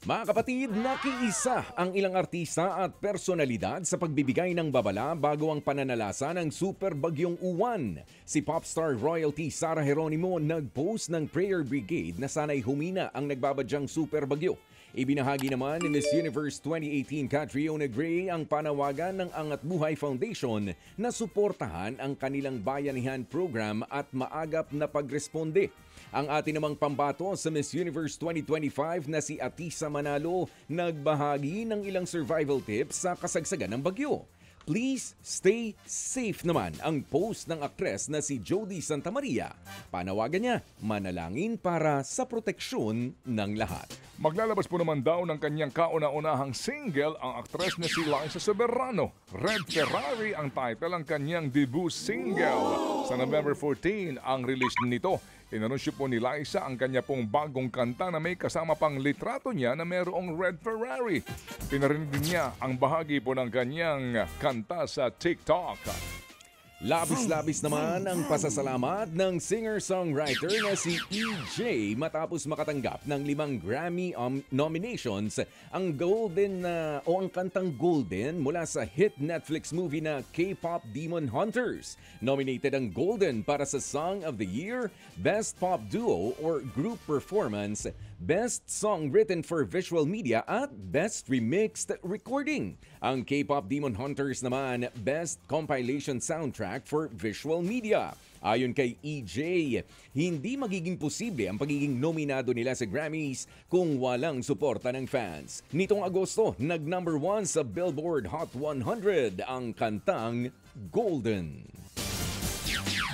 Mga kapatid, nakiisa ang ilang artista at personalidad sa pagbibigay ng babala bago ang pananalasa ng Super Bagyong Uwan. Si popstar royalty Sara Geronimo nag-post ng prayer brigade na sana'y humina ang nagbabadyang super bagyo. Ibinahagi naman ni Miss Universe 2018 Catriona Gray ang panawagan ng Angat Buhay Foundation na suportahan ang kanilang bayanihan program at maagap na pagresponde. Ang atin namang pambato sa Miss Universe 2025 na si Atisa Manalo nagbahagi ng ilang survival tips sa kasagsagan ng bagyo. Please stay safe naman ang post ng aktres na si Jody Santa Maria. Panawagan niya, manalangin para sa proteksyon ng lahat. Maglalabas po naman daw ng kanyang kauna-unahang single ang aktres na si Liza Soberano. Red Ferrari ang title ang kanyang debut single. Sa November 14 ang release nito. Inanunsyo po ni Liza ang kanya pong bagong kanta na may kasama pang litrato niya na mayroong Red Ferrari. Pinarinig din niya ang bahagi po ng kanyang kanta sa TikTok. Labis-labis naman ang pasasalamat ng singer-songwriter na si EJ matapos makatanggap ng 5 Grammy nominations ang ang kantang Golden mula sa hit Netflix movie na K-Pop Demon Hunters. Nominated ang Golden para sa Song of the Year, Best Pop Duo or Group Performance, Best Song Written for Visual Media at Best Remixed Recording. Ang K-Pop Demon Hunters naman, Best Compilation Soundtrack for Visual Media. Ayon kay EJ, hindi magiging posible ang pagiging nominado nila sa Grammys kung walang suporta ng fans. Nitong Agosto, nag-number 1 sa Billboard Hot 100 ang kantang Golden.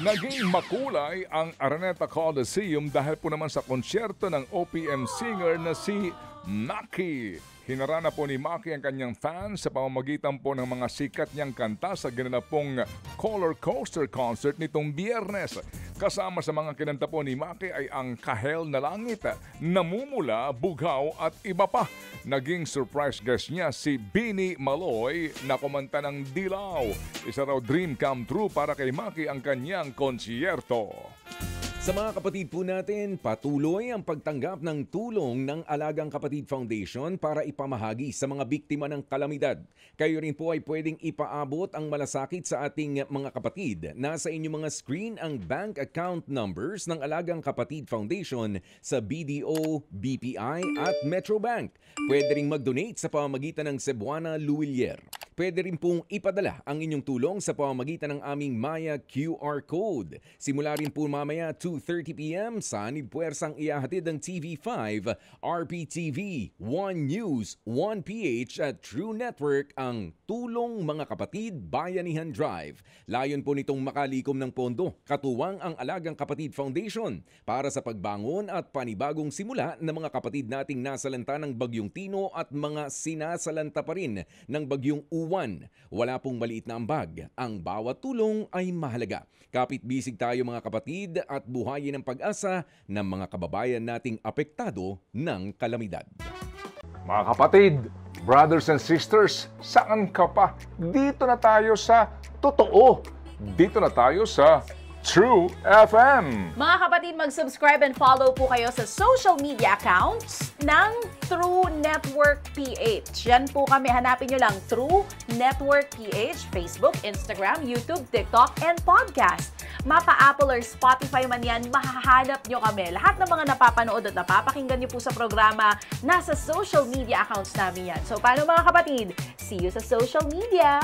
Naging makulay ang Araneta Coliseum dahil po naman sa konsyerto ng OPM singer na si Maki. Hinarana po ni Maki ang kanyang fans sa pamamagitan po ng mga sikat niyang kanta sa ginanapong Color Coaster concert nitong Biyernes. Kasama sa mga kinanta po ni Maki ay ang Kahel na Langit, Namumula, Bugaw at iba pa. Naging surprise guest niya si Bini Maloy na kumanta ng Dilaw. Isa raw dream come true para kay Maki ang kanyang konsyerto. Sa mga kapatid po natin, patuloy ang pagtanggap ng tulong ng Alagang Kapatid Foundation para ipamahagi sa mga biktima ng kalamidad. Kayo rin po ay pwedeng ipaabot ang malasakit sa ating mga kapatid. Nasa inyong mga screen ang bank account numbers ng Alagang Kapatid Foundation sa BDO, BPI at Metrobank. Pwede ring mag-donate sa pamamagitan ng Cebuana Luwilier. Pwede rin pong ipadala ang inyong tulong sa pamamagitan ng aming Maya QR code. Simula rin po mamaya 2:30 p.m. sa Puwersang ihahatid ng TV5, RPTV, One News, One PH at True Network ang Tulong Mga Kapatid Bayanihan Drive. Layon po nitong makalikom ng pondo, katuwang ang Alagang Kapatid Foundation para sa pagbangon at panibagong simula ng mga kapatid nating nasalanta ng Bagyong Tino at mga sinasalanta pa rin ng Bagyong Uwan. Wala pong maliit na ambag. Ang bawat tulong ay mahalaga. Kapit-bisig tayo mga kapatid at buhayin ang pag-asa ng mga kababayan nating apektado ng kalamidad. Mga kapatid, brothers and sisters, saan ka pa? Dito na tayo sa totoo. Dito na tayo sa True FM. Mga kapatid, mag-subscribe and follow po kayo sa social media accounts ng True Network PH. Yan po kami, hanapin nyo lang True Network PH, Facebook, Instagram, YouTube, TikTok, and podcast. Mapa Apple or Spotify man yan, mahahanap nyo kami. Lahat ng mga napapanood at napapakinggan nyo po sa programa, nasa social media accounts namin yan. So paano mga kapatid? See you sa social media!